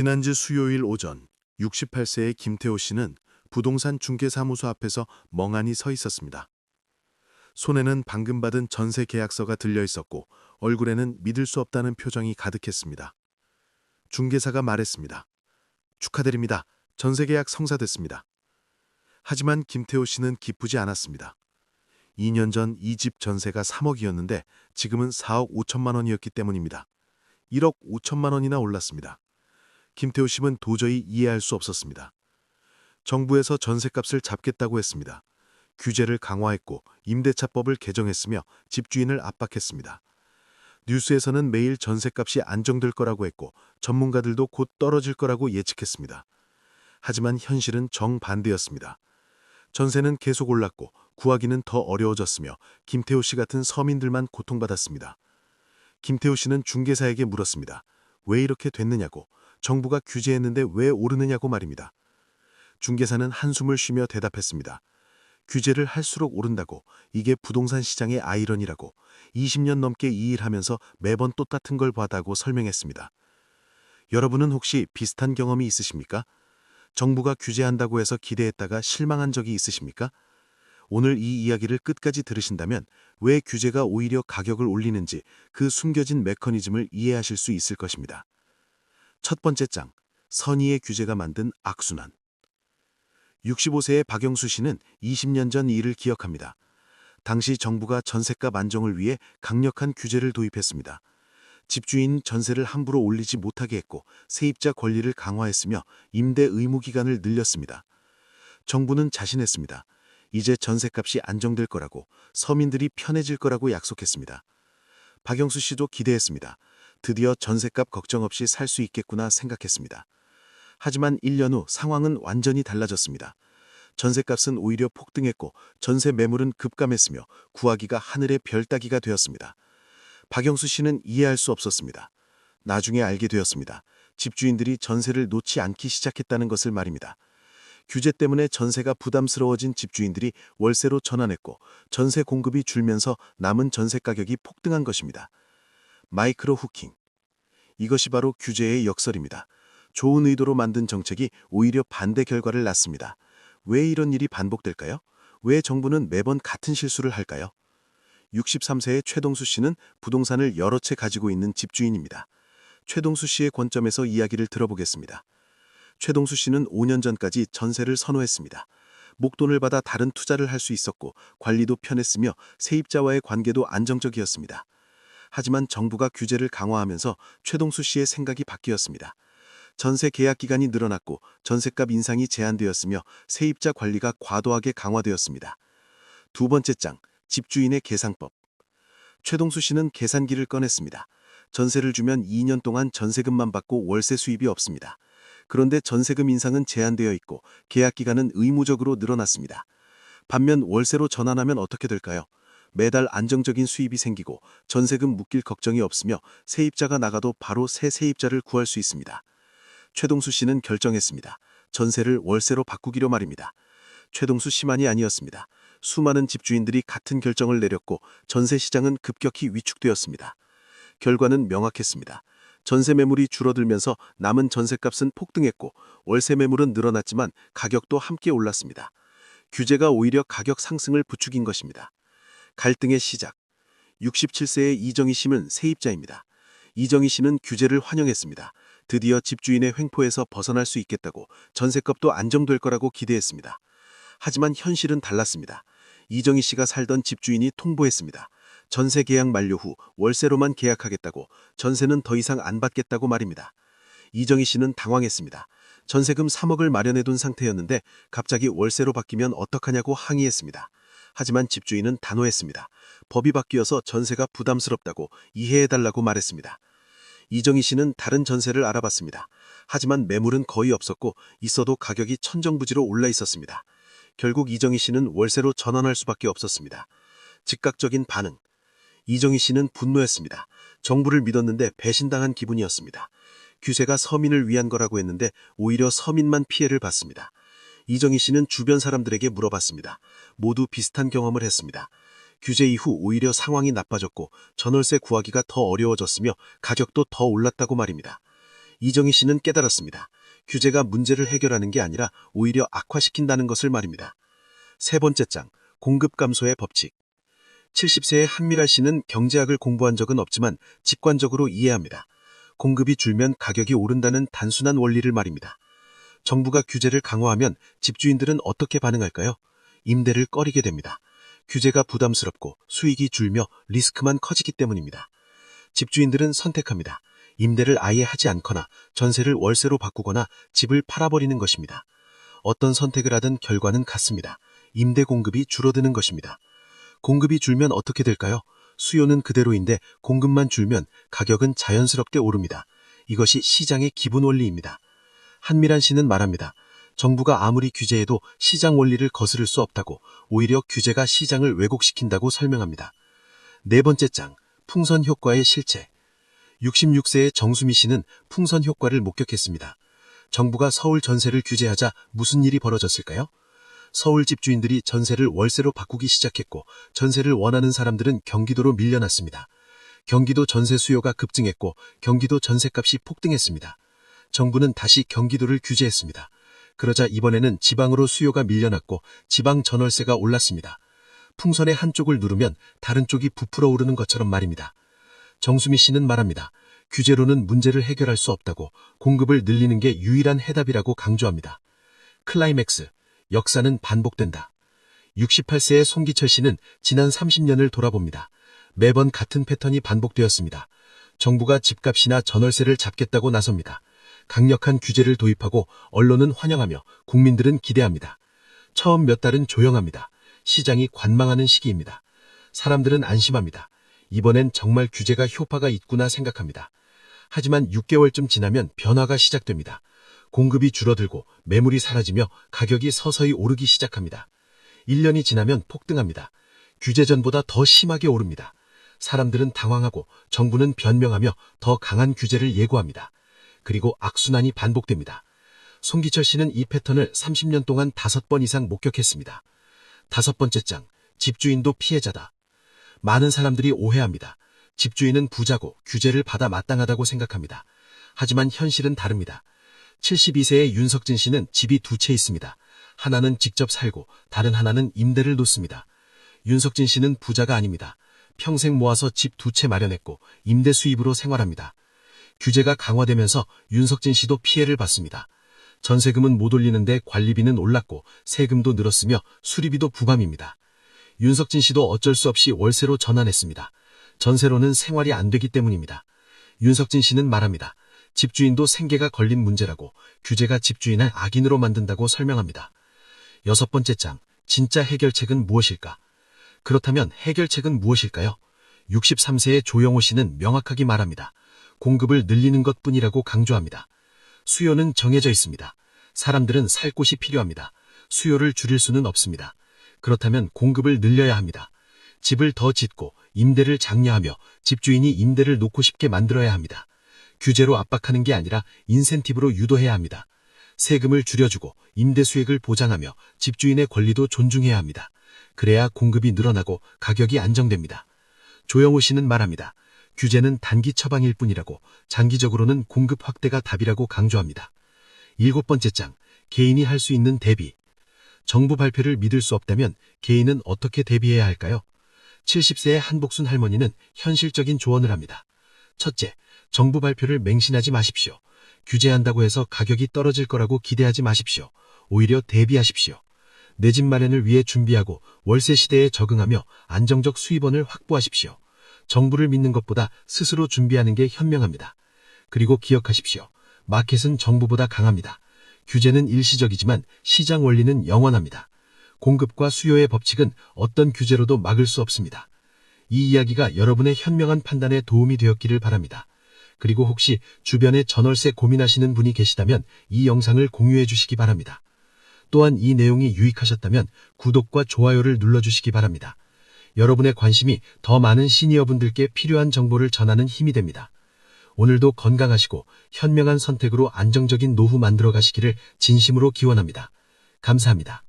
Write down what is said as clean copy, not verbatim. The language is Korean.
지난주 수요일 오전 68세의 김태호 씨는 부동산 중개사무소 앞에서 멍하니 서 있었습니다. 손에는 방금 받은 전세 계약서가 들려 있었고 얼굴에는 믿을 수 없다는 표정이 가득했습니다. 중개사가 말했습니다. 축하드립니다. 전세 계약 성사됐습니다. 하지만 김태호 씨는 기쁘지 않았습니다. 2년 전 이 집 전세가 3억이었는데 지금은 4억 5천만 원이었기 때문입니다. 1억 5천만 원이나 올랐습니다. 김태호 씨는 도저히 이해할 수 없었습니다. 정부에서 전세값을 잡겠다고 했습니다. 규제를 강화했고 임대차법을 개정했으며 집주인을 압박했습니다. 뉴스에서는 매일 전세값이 안정될 거라고 했고 전문가들도 곧 떨어질 거라고 예측했습니다. 하지만 현실은 정반대였습니다. 전세는 계속 올랐고 구하기는 더 어려워졌으며 김태호 씨 같은 서민들만 고통받았습니다. 김태호 씨는 중개사에게 물었습니다. 왜 이렇게 됐느냐고, 정부가 규제했는데 왜 오르느냐고 말입니다. 중개사는 한숨을 쉬며 대답했습니다. 규제를 할수록 오른다고, 이게 부동산 시장의 아이러니라고, 20년 넘게 이 일하면서 매번 똑같은 걸 봐다고 설명했습니다. 여러분은 혹시 비슷한 경험이 있으십니까? 정부가 규제한다고 해서 기대했다가 실망한 적이 있으십니까? 오늘 이 이야기를 끝까지 들으신다면 왜 규제가 오히려 가격을 올리는지 그 숨겨진 메커니즘을 이해하실 수 있을 것입니다. 첫 번째 장, 선의의 규제가 만든 악순환. 65세의 박영수 씨는 20년 전 일을 기억합니다. 당시 정부가 전셋값 안정을 위해 강력한 규제를 도입했습니다. 집주인 전세를 함부로 올리지 못하게 했고 세입자 권리를 강화했으며 임대 의무 기간을 늘렸습니다. 정부는 자신했습니다. 이제 전세값이 안정될 거라고, 서민들이 편해질 거라고 약속했습니다. 박영수 씨도 기대했습니다. 드디어 전세값 걱정 없이 살 수 있겠구나 생각했습니다. 하지만 1년 후 상황은 완전히 달라졌습니다. 전세값은 오히려 폭등했고 전세 매물은 급감했으며 구하기가 하늘의 별 따기가 되었습니다. 박영수 씨는 이해할 수 없었습니다. 나중에 알게 되었습니다. 집주인들이 전세를 놓지 않기 시작했다는 것을 말입니다. 규제 때문에 전세가 부담스러워진 집주인들이 월세로 전환했고 전세 공급이 줄면서 남은 전세 가격이 폭등한 것입니다. 마이크로 후킹. 이것이 바로 규제의 역설입니다. 좋은 의도로 만든 정책이 오히려 반대 결과를 낳습니다. 왜 이런 일이 반복될까요? 왜 정부는 매번 같은 실수를 할까요? 63세의 최동수 씨는 부동산을 여러 채 가지고 있는 집주인입니다. 최동수 씨의 관점에서 이야기를 들어보겠습니다. 최동수 씨는 5년 전까지 전세를 선호했습니다. 목돈을 받아 다른 투자를 할 수 있었고 관리도 편했으며 세입자와의 관계도 안정적이었습니다. 하지만 정부가 규제를 강화하면서 최동수 씨의 생각이 바뀌었습니다. 전세 계약 기간이 늘어났고 전세값 인상이 제한되었으며 세입자 관리가 과도하게 강화되었습니다. 두 번째 장, 집주인의 계상법. 최동수 씨는 계산기를 꺼냈습니다. 전세를 주면 2년 동안 전세금만 받고 월세 수입이 없습니다. 그런데 전세금 인상은 제한되어 있고 계약 기간은 의무적으로 늘어났습니다. 반면 월세로 전환하면 어떻게 될까요? 매달 안정적인 수입이 생기고 전세금 묶일 걱정이 없으며 세입자가 나가도 바로 새 세입자를 구할 수 있습니다. 최동수 씨는 결정했습니다. 전세를 월세로 바꾸기로 말입니다. 최동수 씨만이 아니었습니다. 수많은 집주인들이 같은 결정을 내렸고 전세 시장은 급격히 위축되었습니다. 결과는 명확했습니다. 전세 매물이 줄어들면서 남은 전세값은 폭등했고 월세 매물은 늘어났지만 가격도 함께 올랐습니다. 규제가 오히려 가격 상승을 부추긴 것입니다. 갈등의 시작. 67세의 이정희 씨는 세입자입니다. 이정희 씨는 규제를 환영했습니다. 드디어 집주인의 횡포에서 벗어날 수 있겠다고, 전세값도 안정될 거라고 기대했습니다. 하지만 현실은 달랐습니다. 이정희 씨가 살던 집주인이 통보했습니다. 전세 계약 만료 후 월세로만 계약하겠다고, 전세는 더 이상 안 받겠다고 말입니다. 이정희 씨는 당황했습니다. 전세금 3억을 마련해둔 상태였는데 갑자기 월세로 바뀌면 어떡하냐고 항의했습니다. 하지만 집주인은 단호했습니다. 법이 바뀌어서 전세가 부담스럽다고, 이해해달라고 말했습니다. 이정희 씨는 다른 전세를 알아봤습니다. 하지만 매물은 거의 없었고 있어도 가격이 천정부지로 올라 있었습니다. 결국 이정희 씨는 월세로 전환할 수밖에 없었습니다. 즉각적인 반응. 이정희 씨는 분노했습니다. 정부를 믿었는데 배신당한 기분이었습니다. 규제가 서민을 위한 거라고 했는데 오히려 서민만 피해를 봤습니다. 이정희 씨는 주변 사람들에게 물어봤습니다. 모두 비슷한 경험을 했습니다. 규제 이후 오히려 상황이 나빠졌고 전월세 구하기가 더 어려워졌으며 가격도 더 올랐다고 말입니다. 이정희 씨는 깨달았습니다. 규제가 문제를 해결하는 게 아니라 오히려 악화시킨다는 것을 말입니다. 세 번째 장, 공급 감소의 법칙. 70세의 한미라 씨는 경제학을 공부한 적은 없지만 직관적으로 이해합니다. 공급이 줄면 가격이 오른다는 단순한 원리를 말입니다. 정부가 규제를 강화하면 집주인들은 어떻게 반응할까요? 임대를 꺼리게 됩니다. 규제가 부담스럽고 수익이 줄며 리스크만 커지기 때문입니다. 집주인들은 선택합니다. 임대를 아예 하지 않거나 전세를 월세로 바꾸거나 집을 팔아버리는 것입니다. 어떤 선택을 하든 결과는 같습니다. 임대 공급이 줄어드는 것입니다. 공급이 줄면 어떻게 될까요? 수요는 그대로인데 공급만 줄면 가격은 자연스럽게 오릅니다. 이것이 시장의 기본 원리입니다. 한미란 씨는 말합니다. 정부가 아무리 규제해도 시장 원리를 거스를 수 없다고, 오히려 규제가 시장을 왜곡시킨다고 설명합니다. 네 번째 장, 풍선 효과의 실체. 66세의 정수미 씨는 풍선 효과를 목격했습니다. 정부가 서울 전세를 규제하자 무슨 일이 벌어졌을까요? 서울 집주인들이 전세를 월세로 바꾸기 시작했고 전세를 원하는 사람들은 경기도로 밀려났습니다. 경기도 전세 수요가 급증했고 경기도 전세값이 폭등했습니다. 정부는 다시 경기도를 규제했습니다. 그러자 이번에는 지방으로 수요가 밀려났고 지방 전월세가 올랐습니다. 풍선의 한쪽을 누르면 다른 쪽이 부풀어 오르는 것처럼 말입니다. 정수미 씨는 말합니다. 규제로는 문제를 해결할 수 없다고, 공급을 늘리는 게 유일한 해답이라고 강조합니다. 클라이맥스, 역사는 반복된다. 68세의 송기철 씨는 지난 30년을 돌아봅니다. 매번 같은 패턴이 반복되었습니다. 정부가 집값이나 전월세를 잡겠다고 나섭니다. 강력한 규제를 도입하고 언론은 환영하며 국민들은 기대합니다. 처음 몇 달은 조용합니다. 시장이 관망하는 시기입니다. 사람들은 안심합니다. 이번엔 정말 규제가 효과가 있구나 생각합니다. 하지만 6개월쯤 지나면 변화가 시작됩니다. 공급이 줄어들고 매물이 사라지며 가격이 서서히 오르기 시작합니다. 1년이 지나면 폭등합니다. 규제 전보다 더 심하게 오릅니다. 사람들은 당황하고 정부는 변명하며 더 강한 규제를 예고합니다. 그리고 악순환이 반복됩니다. 송기철 씨는 이 패턴을 30년 동안 5번 이상 목격했습니다. 5번째 장, 집주인도 피해자다. 많은 사람들이 오해합니다. 집주인은 부자고 규제를 받아 마땅하다고 생각합니다. 하지만 현실은 다릅니다. 72세의 윤석진 씨는 집이 2채 있습니다. 하나는 직접 살고 다른 하나는 임대를 놓습니다. 윤석진 씨는 부자가 아닙니다. 평생 모아서 집 2채 마련했고 임대 수입으로 생활합니다. 규제가 강화되면서 윤석진 씨도 피해를 봤습니다. 전세금은 못 올리는데 관리비는 올랐고 세금도 늘었으며 수리비도 부담입니다. 윤석진 씨도 어쩔 수 없이 월세로 전환했습니다. 전세로는 생활이 안 되기 때문입니다. 윤석진 씨는 말합니다. 집주인도 생계가 걸린 문제라고, 규제가 집주인을 악인으로 만든다고 설명합니다. 6번째 장, 진짜 해결책은 무엇일까? 그렇다면 해결책은 무엇일까요? 63세의 조영호 씨는 명확하게 말합니다. 공급을 늘리는 것뿐이라고 강조합니다. 수요는 정해져 있습니다. 사람들은 살 곳이 필요합니다. 수요를 줄일 수는 없습니다. 그렇다면 공급을 늘려야 합니다. 집을 더 짓고 임대를 장려하며 집주인이 임대를 놓고 싶게 만들어야 합니다. 규제로 압박하는 게 아니라 인센티브로 유도해야 합니다. 세금을 줄여주고 임대 수익을 보장하며 집주인의 권리도 존중해야 합니다. 그래야 공급이 늘어나고 가격이 안정됩니다. 조영호 씨는 말합니다. 규제는 단기 처방일 뿐이라고, 장기적으로는 공급 확대가 답이라고 강조합니다. 7번째 장, 개인이 할 수 있는 대비. 정부 발표를 믿을 수 없다면 개인은 어떻게 대비해야 할까요? 70세의 한복순 할머니는 현실적인 조언을 합니다. 첫째, 정부 발표를 맹신하지 마십시오. 규제한다고 해서 가격이 떨어질 거라고 기대하지 마십시오. 오히려 대비하십시오. 내 집 마련을 위해 준비하고 월세 시대에 적응하며 안정적 수입원을 확보하십시오. 정부를 믿는 것보다 스스로 준비하는 게 현명합니다. 그리고 기억하십시오. 마켓은 정부보다 강합니다. 규제는 일시적이지만 시장 원리는 영원합니다. 공급과 수요의 법칙은 어떤 규제로도 막을 수 없습니다. 이 이야기가 여러분의 현명한 판단에 도움이 되었기를 바랍니다. 그리고 혹시 주변에 전월세 고민하시는 분이 계시다면 이 영상을 공유해 주시기 바랍니다. 또한 이 내용이 유익하셨다면 구독과 좋아요를 눌러주시기 바랍니다. 여러분의 관심이 더 많은 시니어분들께 필요한 정보를 전하는 힘이 됩니다. 오늘도 건강하시고 현명한 선택으로 안정적인 노후 만들어 가시기를 진심으로 기원합니다. 감사합니다.